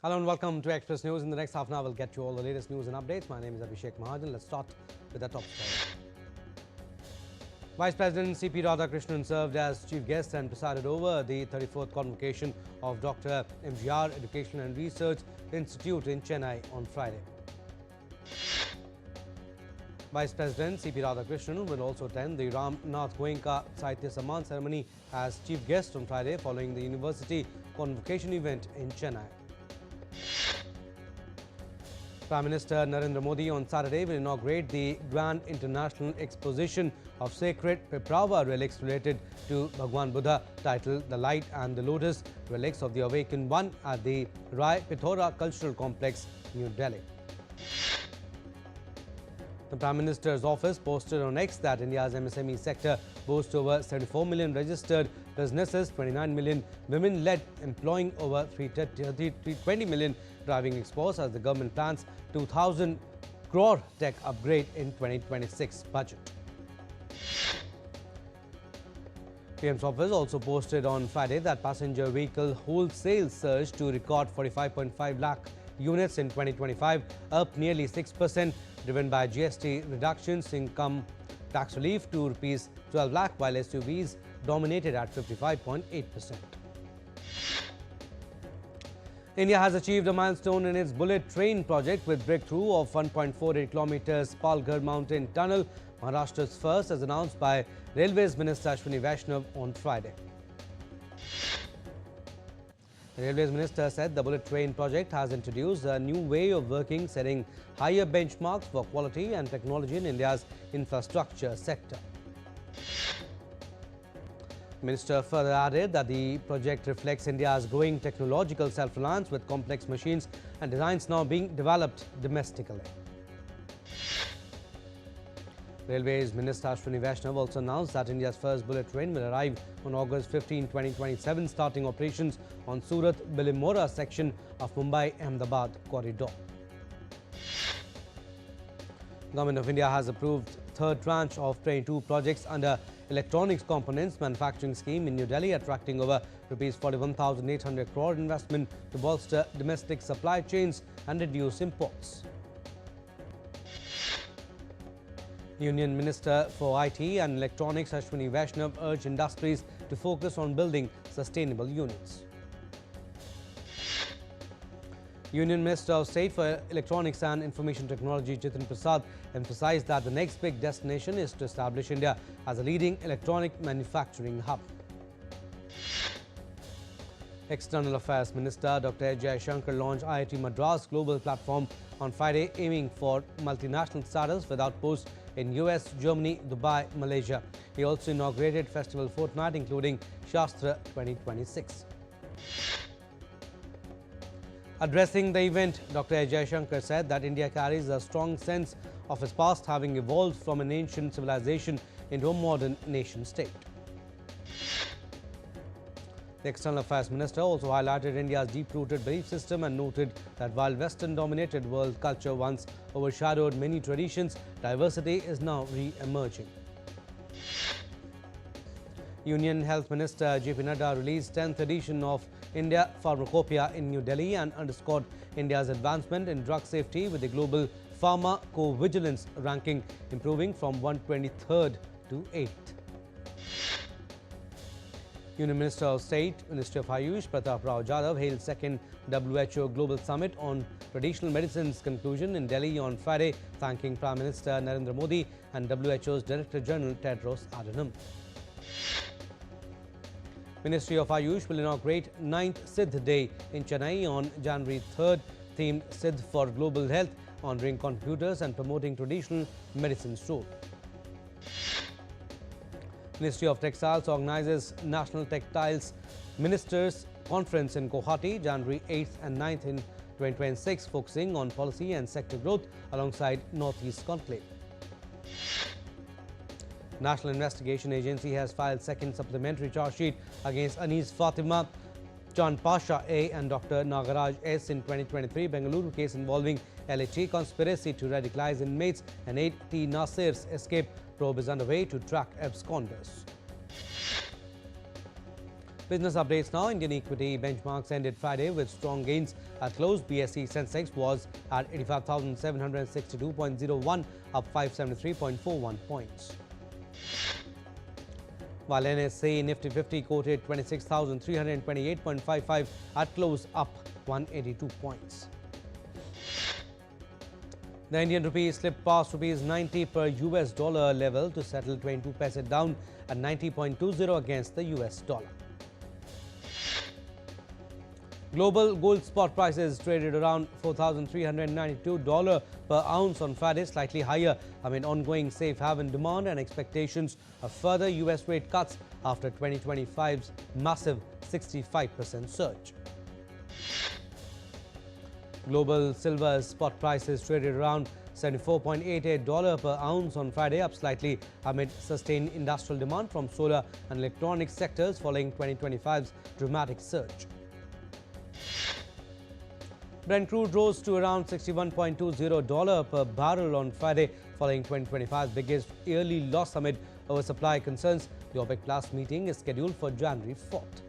Hello and welcome to Express News. In the next half an hour, we'll get you all the latest news and updates. My name is Abhishek Mahajan. Let's start with the top story. Vice President C.P. Radhakrishnan served as chief guest and presided over the 34th convocation of Dr. MGR Education and Research Institute in Chennai on Friday. Vice President C.P. Radhakrishnan will also attend the Ram Nath Goenka Sahitya Samman ceremony as chief guest on Friday following the university convocation event in Chennai. Prime Minister Narendra Modi on Saturday will inaugurate the Grand International Exposition of Sacred Repertoire relics related to Bhagwan Buddha titled The Light and the Lotus Relics of the Awakened One at the Rai Pithora Cultural Complex, New Delhi. The Prime Minister's office posted on X that India's MSME sector boasts over 74 million registered businesses, 29 million women-led, employing over 320 million, driving exports as the government plans 2,000 crore tech upgrade in 2026 budget. PM's office also posted on Friday that passenger vehicle wholesale surged to record 45.5 lakh units in 2025, up nearly 6%, driven by GST reductions, income tax relief to Rs 12 lakh, while SUVs dominated at 55.8%. India has achieved a milestone in its bullet train project with breakthrough of 1.48 kilometers Palghar Mountain Tunnel, Maharashtra's first, as announced by Railways Minister Ashwini Vaishnav on Friday. The Railways Minister said the bullet train project has introduced a new way of working, setting higher benchmarks for quality and technology in India's infrastructure sector. The Minister further added that the project reflects India's growing technological self-reliance, with complex machines and designs now being developed domestically. Railways Minister Ashwini Vaishnav also announced that India's first bullet train will arrive on August 15, 2027, starting operations on Surat-Bilimora section of Mumbai-Ahmedabad corridor. The Government of India has approved third tranche of 22 projects under Electronics Components Manufacturing Scheme in New Delhi, attracting over Rs 41,800 crore investment to bolster domestic supply chains and reduce imports. Union Minister for IT and Electronics Ashwini Vaishnav urged industries to focus on building sustainable units. Union Minister of State for Electronics and Information Technology Jitin Prasad emphasized that the next big destination is to establish India as a leading electronic manufacturing hub. External Affairs Minister Dr. Jaishankar launched IIT Madras Global Platform on Friday, aiming for multinational status with outposts in US, Germany, Dubai, Malaysia. He also inaugurated Festival Fortnight, including Shastra 2026. Addressing the event, Dr. Jaishankar said that India carries a strong sense of its past, having evolved from an ancient civilization into a modern nation-state. The External Affairs Minister also highlighted India's deep-rooted belief system and noted that while Western-dominated world culture once overshadowed many traditions, diversity is now re-emerging. Union Health Minister J.P. Nadda released 10th edition of India Pharmacopoeia in New Delhi and underscored India's advancement in drug safety, with the global pharmacovigilance ranking improving from 123rd to 8th. Union Minister of State, Ministry of Ayush, Pratap Rao Jadhav hailed second WHO Global Summit on Traditional Medicine's conclusion in Delhi on Friday, thanking Prime Minister Narendra Modi and WHO's Director General Tedros Adhanom. Ministry of Ayush will inaugurate 9th Siddh Day in Chennai on January 3rd, themed Siddh for Global Health, honoring contributors and promoting traditional medicine's role. Ministry of Textiles organizes National Textiles Ministers Conference in Guwahati, January 8th and 9th in 2026, focusing on policy and sector growth alongside Northeast Conclave. National Investigation Agency has filed second supplementary charge sheet against Anis Fatima, Chan Pasha A and Dr. Nagaraj S in 2023 Bengaluru case involving LAT conspiracy to radicalize inmates and aid T. Nasir's escape. Probe is underway to track absconders. Business updates now. Indian equity benchmarks ended Friday with strong gains. At close, BSE Sensex was at 85,762.01, up 573.41 points. While NSE Nifty 50 quoted 26,328.55 at close, up 182 points. The Indian rupee slipped past rupees 90 per US dollar level to settle 22 paise down at 90.20 against the US dollar. Global gold spot prices traded around $4,392 per ounce on Friday, slightly higher amid ongoing safe haven demand and expectations of further US rate cuts after 2025's massive 65% surge. Global silver spot prices traded around $74.88 per ounce on Friday, up slightly amid sustained industrial demand from solar and electronics sectors following 2025's dramatic surge. Brent crude rose to around $61.20 per barrel on Friday, following 2025's biggest yearly loss amid oversupply concerns. The OPEC Plus meeting is scheduled for January 4th.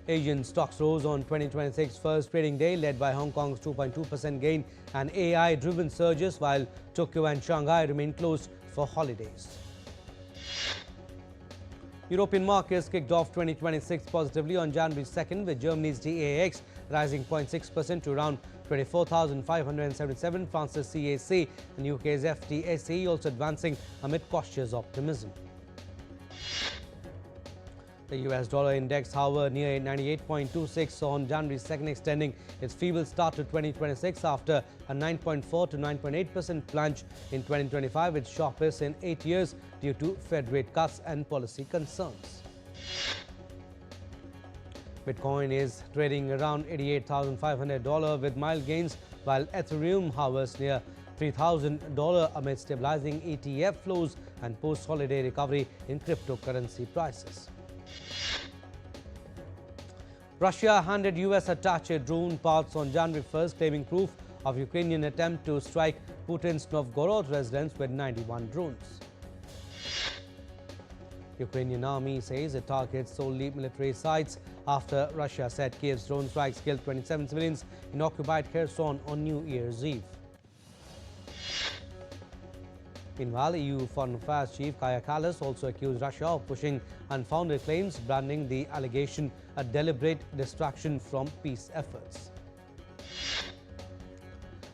Asian stocks rose on 2026 first trading day, led by Hong Kong's 2.2% gain and AI-driven surges, while Tokyo and Shanghai remain closed for holidays. European markets kicked off 2026 positively on January 2nd, with Germany's DAX rising 0.6% to around 24,577, France's CAC and UK's FTSE also advancing amid cautious optimism. The US dollar index, however, near 98.26 on January 2nd, extending its feeble start to 2026 after a 9.4 to 9.8% plunge in 2025, its sharpest in 8 years due to Fed rate cuts and policy concerns. Bitcoin is trading around $88,500 with mild gains, while Ethereum hovers near $3,000 amid stabilizing ETF flows and post-holiday recovery in cryptocurrency prices. Russia handed US-attached drone parts on January 1st, claiming proof of Ukrainian attempt to strike Putin's Novgorod residence with 91 drones. Ukrainian army says it targets solely military sites after Russia said Kiev's drone strikes killed 27 civilians in occupied Kherson on New Year's Eve. Meanwhile, EU Foreign Affairs Chief Kaja Kallas also accused Russia of pushing unfounded claims, branding the allegation a deliberate distraction from peace efforts.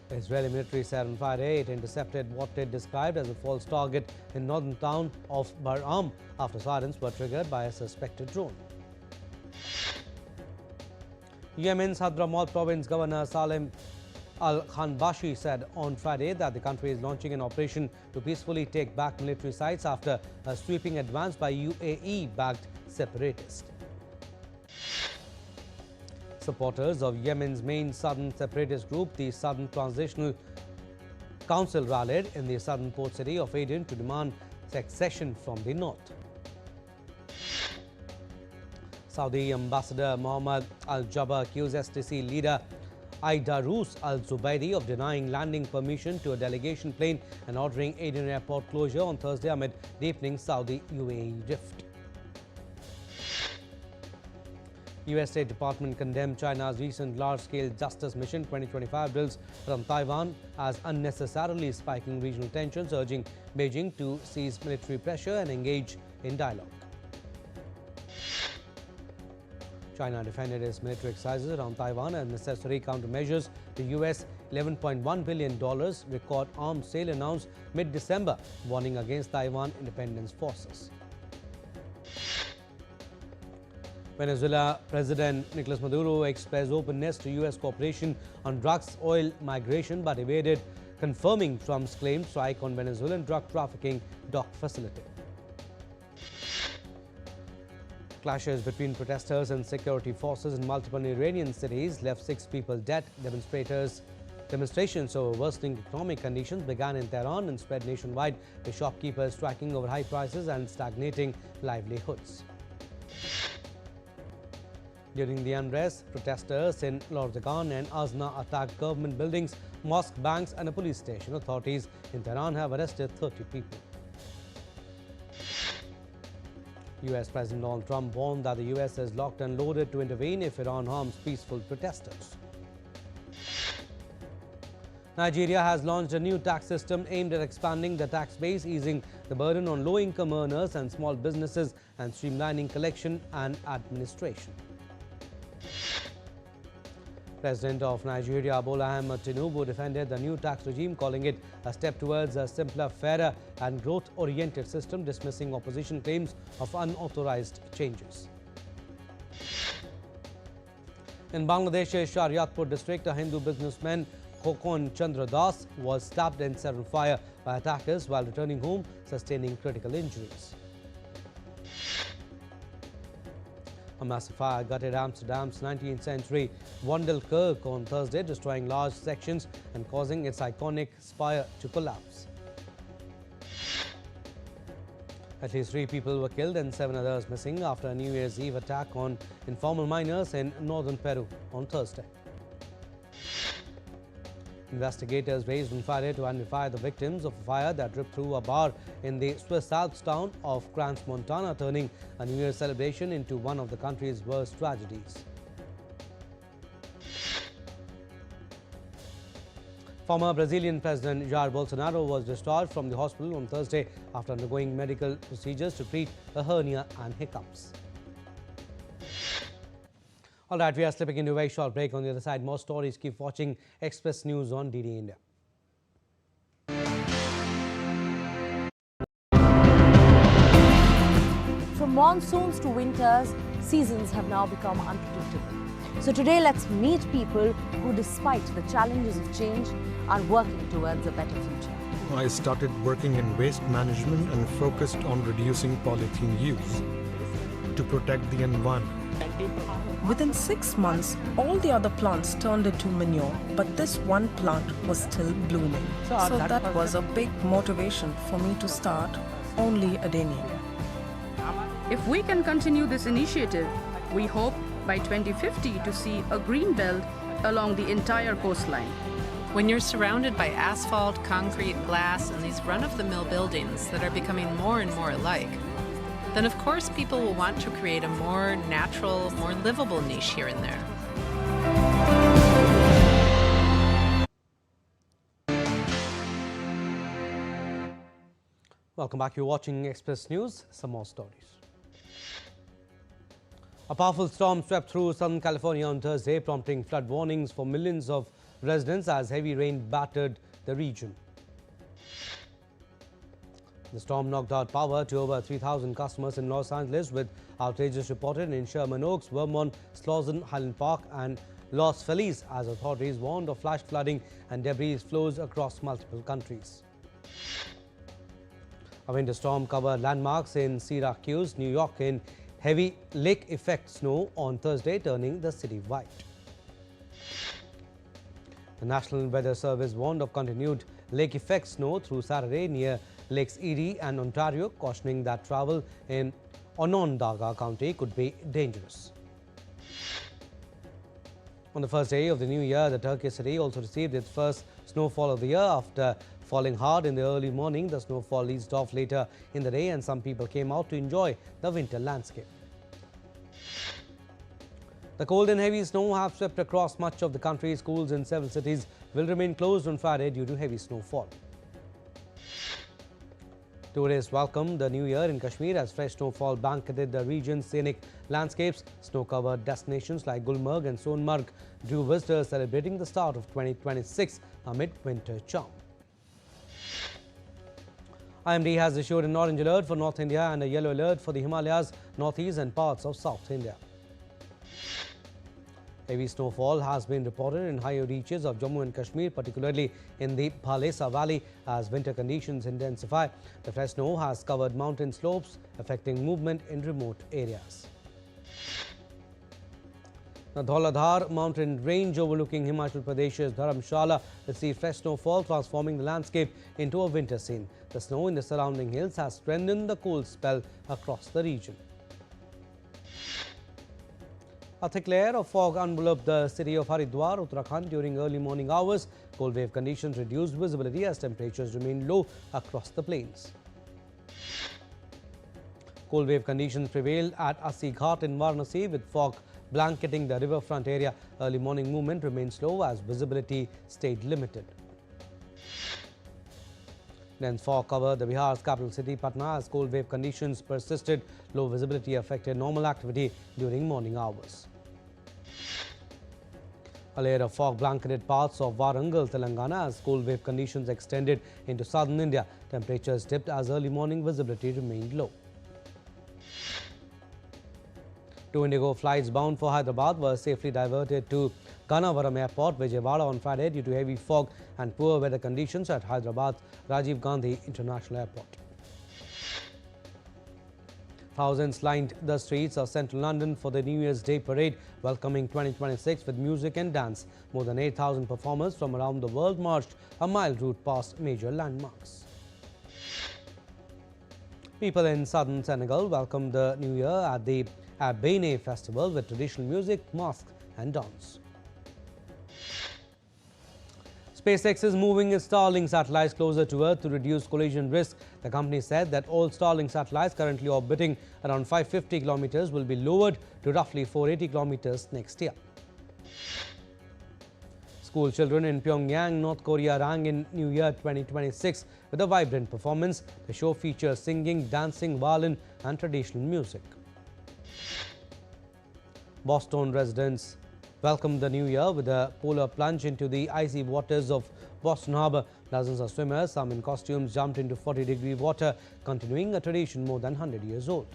The Israeli military said on Friday it intercepted what it described as a false target in northern town of Baram after sirens were triggered by a suspected drone. Yemen's Hadramaut province governor Salem Al-Khanbashi said on Friday that the country is launching an operation to peacefully take back military sites after a sweeping advance by UAE-backed separatists. Supporters of Yemen's main southern separatist group, the Southern Transitional Council, rallied in the southern port city of Aden to demand secession from the north. Saudi Ambassador Mohammed Al-Jabbar accused STC leader Aidarus Al-Zubaidi of denying landing permission to a delegation plane and ordering Aden airport closure on Thursday amid deepening Saudi-UAE rift. U.S. State Department condemned China's recent large-scale Justice Mission 2025 drills from Taiwan as unnecessarily spiking regional tensions, urging Beijing to cease military pressure and engage in dialogue. China defended its military exercises around Taiwan as necessary countermeasures to U.S. $11.1 billion record arms sale announced mid-December, warning against Taiwan independence forces. Venezuela President Nicolas Maduro expressed openness to U.S. cooperation on drugs oil migration but evaded confirming Trump's claimed strike on Venezuelan drug trafficking dock facility. Clashes between protesters and security forces in multiple Iranian cities left 6 people dead. Demonstrations over worsening economic conditions began in Tehran and spread nationwide, with shopkeepers striking over high prices and stagnating livelihoods. During the unrest, protesters in Doordarshan and Azna attacked government buildings, mosque, banks and a police station. Authorities in Tehran have arrested 30 people. US President Donald Trump warned that the US is locked and loaded to intervene if Iran harms peaceful protesters. Nigeria has launched a new tax system aimed at expanding the tax base, easing the burden on low-income earners and small businesses, and streamlining collection and administration. President of Nigeria, Bola Ahmed Tinubu, defended the new tax regime, calling it a step towards a simpler, fairer and growth-oriented system, dismissing opposition claims of unauthorized changes. In Bangladesh's Shariatpur district, a Hindu businessman, Khokon Chandra Das, was stabbed and set on fire by attackers while returning home, sustaining critical injuries. A massive fire gutted Amsterdam's 19th century Vondelkerk on Thursday, destroying large sections and causing its iconic spire to collapse. At least 3 people were killed and 7 others missing after a New Year's Eve attack on informal miners in northern Peru on Thursday. Investigators raised on Friday to identify the victims of a fire that ripped through a bar in the Swiss Alps town of Crans, Montana, turning a New Year's celebration into one of the country's worst tragedies. Former Brazilian President Jair Bolsonaro was discharged from the hospital on Thursday after undergoing medical procedures to treat a hernia and hiccups. All right, we are slipping into a very short break. On the other side, more stories. Keep watching Express News on DD India. From monsoons to winters, seasons have now become unpredictable. So today, let's meet people who, despite the challenges of change, are working towards a better future. I started working in waste management and focused on reducing polythene use to protect the environment. Within 6 months, all the other plants turned into manure, but this one plant was still blooming. So that was a big motivation for me to start Only Adenia. If we can continue this initiative, we hope by 2050 to see a green belt along the entire coastline. When you're surrounded by asphalt, concrete, glass, and these run-of-the-mill buildings that are becoming more and more alike, then of course people will want to create a more natural, more livable niche here and there. Welcome back. You're watching Express News. Some more stories. A powerful storm swept through Southern California on Thursday, prompting flood warnings for millions of residents as heavy rain battered the region. The storm knocked out power to over 3,000 customers in Los Angeles, with outages reported in Sherman Oaks, Vermont, Slauson, Highland Park and Los Feliz, as authorities warned of flash flooding and debris flows across multiple countries. A winter storm covered landmarks in Syracuse, New York in heavy lake effect snow on Thursday, turning the city white. The National Weather Service warned of continued lake effect snow through Saturday near Lakes Erie and Ontario, cautioning that travel in Onondaga County could be dangerous. On the first day of the new year, the Turkish city also received its first snowfall of the year after falling hard in the early morning. The snowfall eased off later in the day and some people came out to enjoy the winter landscape. The cold and heavy snow have swept across much of the country. Schools in several cities will remain closed on Friday due to heavy snowfall. Tourists welcomed the new year in Kashmir as fresh snowfall blanketed the region's scenic landscapes. Snow-covered destinations like Gulmarg and Sonmarg drew visitors celebrating the start of 2026 amid winter charm. IMD has issued an orange alert for North India and a yellow alert for the Himalayas, Northeast and parts of South India. Heavy snowfall has been reported in higher reaches of Jammu and Kashmir, particularly in the Bhalesa Valley, as winter conditions intensify. The fresh snow has covered mountain slopes, affecting movement in remote areas. The Dhauladhar mountain range overlooking Himachal Pradesh's Dharamshala received fresh snowfall, transforming the landscape into a winter scene. The snow in the surrounding hills has strengthened the cold spell across the region. A thick layer of fog enveloped the city of Haridwar, Uttarakhand during early morning hours. Cold wave conditions reduced visibility as temperatures remained low across the plains. Cold wave conditions prevailed at Assi Ghat in Varanasi with fog blanketing the riverfront area. Early morning movement remained slow as visibility stayed limited. Dense fog covered the Bihar's capital city Patna as cold wave conditions persisted. Low visibility affected normal activity during morning hours. A layer of fog blanketed parts of Warangal, Telangana as cold wave conditions extended into southern India. Temperatures dipped as early morning visibility remained low. 2 Indigo flights bound for Hyderabad were safely diverted to Gannavaram Airport, Vijayawada on Friday due to heavy fog and poor weather conditions at Hyderabad's Rajiv Gandhi International Airport. Thousands lined the streets of central London for the New Year's Day parade, welcoming 2026 with music and dance. More than 8,000 performers from around the world marched a mile route past major landmarks. People in southern Senegal welcomed the New Year at the Abene festival with traditional music, masks and dance. SpaceX is moving its Starlink satellites closer to Earth to reduce collision risk. The company said that all Starlink satellites currently orbiting around 550 kilometers will be lowered to roughly 480 kilometers next year. School children in Pyongyang, North Korea rang in New Year 2026 with a vibrant performance. The show features singing, dancing, violin and traditional music. Boston residents welcomed the New Year with a polar plunge into the icy waters of Boston Harbor. Dozens of swimmers, some in costumes, jumped into 40-degree water, continuing a tradition more than 100 years old.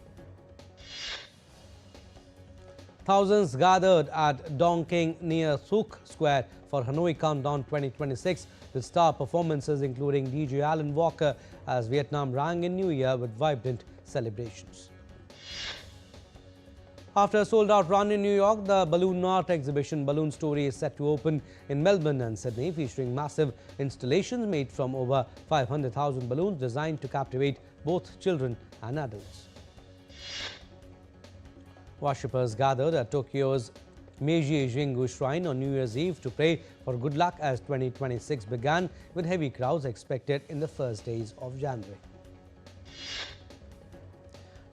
Thousands gathered at Dong King near Souk Square for Hanoi Countdown 2026 with star performances including DJ Alan Walker as Vietnam rang in New Year with vibrant celebrations. After a sold-out run in New York, the Balloon Art exhibition Balloon Story is set to open in Melbourne and Sydney, featuring massive installations made from over 500,000 balloons designed to captivate both children and adults. Worshippers gathered at Tokyo's Meiji Jingu Shrine on New Year's Eve to pray for good luck as 2026 began, with heavy crowds expected in the first days of January.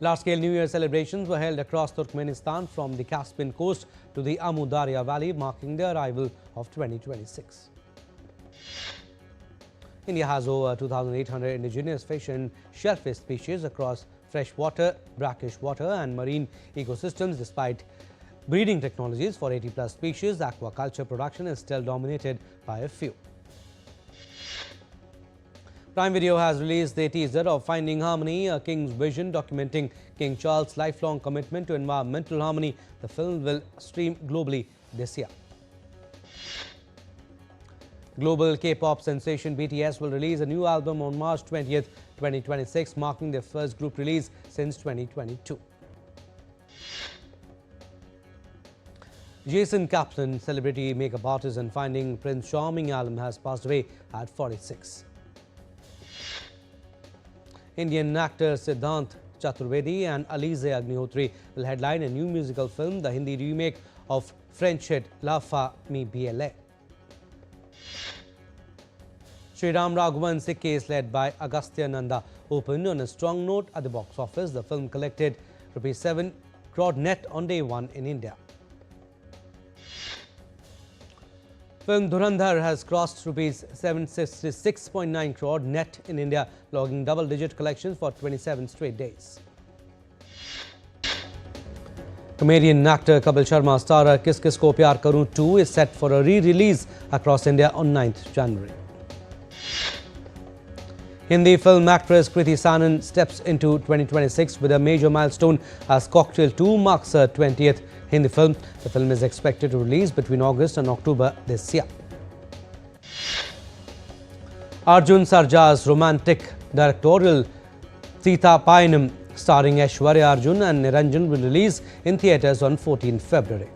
Large-scale New Year celebrations were held across Turkmenistan from the Caspian coast to the Amu Darya Valley, marking the arrival of 2026. India has over 2,800 indigenous fish and shellfish species across freshwater, brackish water and marine ecosystems. Despite breeding technologies for 80+ species, aquaculture production is still dominated by a few. Prime Video has released a teaser of Finding Harmony, a King's Vision, documenting King Charles' lifelong commitment to environmental harmony. The film will stream globally this year. Global K-pop sensation BTS will release a new album on March 20th, 2026, marking their first group release since 2022. Jason Kaplan, celebrity makeup artist and Finding Prince Charming alum, has passed away at 46. Indian actor Siddhant Chaturvedi and Alize Agnihotri will headline a new musical film, the Hindi remake of French hit La Famille BLA. Sri Ram Raghavan Sikh case led by Agastya Nanda opened on a strong note at the box office. The film collected ₹7 crore net on day one in India. Film Dhurandhar has crossed ₹766.9 crore net in India, logging double-digit collections for 27 straight days. Comedian actor Kapil Sharma starrer Kis Kis Ko Pyar Karun 2 is set for a re-release across India on 9th January. Hindi film actress Kriti Sanon steps into 2026 with a major milestone as Cocktail 2 marks her 20th Hindi film. The film is expected to release between August and October this year. Arjun Sarja's romantic directorial Sita Payanam, starring Aishwarya Arjun and Niranjan, will release in theatres on 14 February.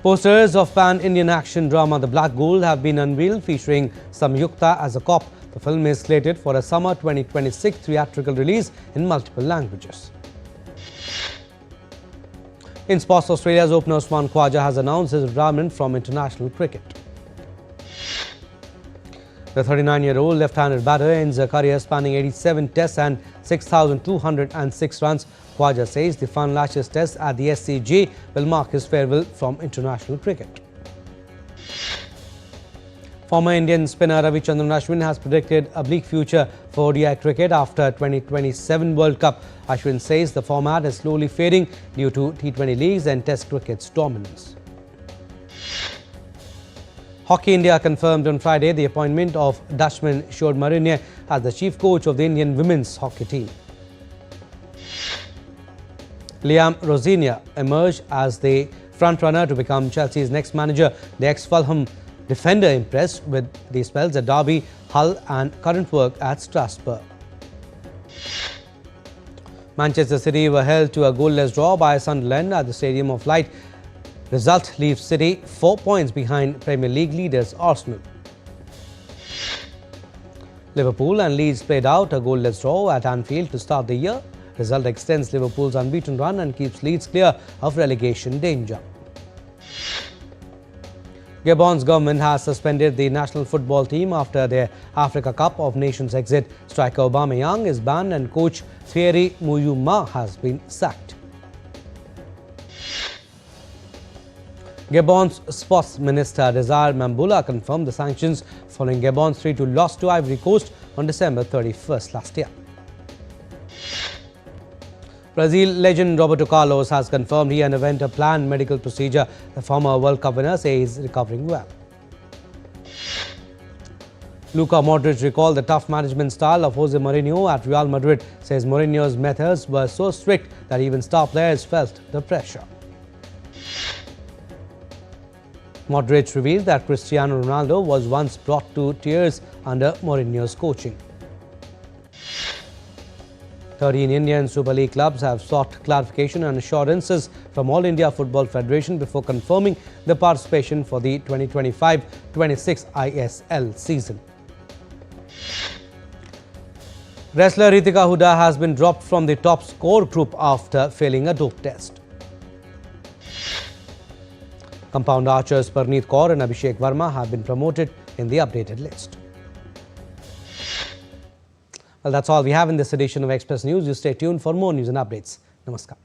Posters of pan-Indian action drama The Black Gold have been unveiled, featuring Samyukta as a cop. The film is slated for a summer 2026 theatrical release in multiple languages. In sports, Australia's opener Usman Khawaja has announced his retirement from international cricket. The 39-year-old left-handed batter ends a career spanning 87 tests and 6,206 runs. Khwaja says the Fun Lashes test at the SCG will mark his farewell from international cricket. Former Indian spinner Ravichandran Ashwin has predicted a bleak future for ODI cricket after 2027 World Cup. Ashwin says the format is slowly fading due to T20 leagues and Test cricket's dominance. Hockey India confirmed on Friday the appointment of Dutchman Sjoerd Marinier as the chief coach of the Indian women's hockey team. Liam Rosinia emerged as the front-runner to become Chelsea's next manager. The ex-Fulham defender impressed with the spells at Derby, Hull and current work at Strasbourg. Manchester City were held to a goalless draw by Sunderland at the Stadium of Light. Result leaves City 4 points behind Premier League leaders Arsenal. Liverpool and Leeds played out a goalless draw at Anfield to start the year. Result extends Liverpool's unbeaten run and keeps Leeds clear of relegation danger. Gabon's government has suspended the national football team after their Africa Cup of Nations exit. Striker Aubameyang is banned and coach Thierry Muyuma has been sacked. Gabon's Sports Minister Desire Mambula confirmed the sanctions following Gabon's 3-2 loss to Ivory Coast on December 31st last year. Brazil legend Roberto Carlos has confirmed he underwent a planned medical procedure. The former World Cup winner says he is recovering well. Luka Modric recalled the tough management style of Jose Mourinho at Real Madrid. Says Mourinho's methods were so strict that even star players felt the pressure. Modric revealed that Cristiano Ronaldo was once brought to tears under Mourinho's coaching. 13 Indian Super League clubs have sought clarification and assurances from All India Football Federation before confirming the participation for the 2025-26 ISL season. Wrestler Ritika Huda has been dropped from the top score group after failing a dope test. Compound archers Parneet Kaur and Abhishek Verma have been promoted in the updated list. Well, that's all we have in this edition of Express News. You stay tuned for more news and updates. Namaskar.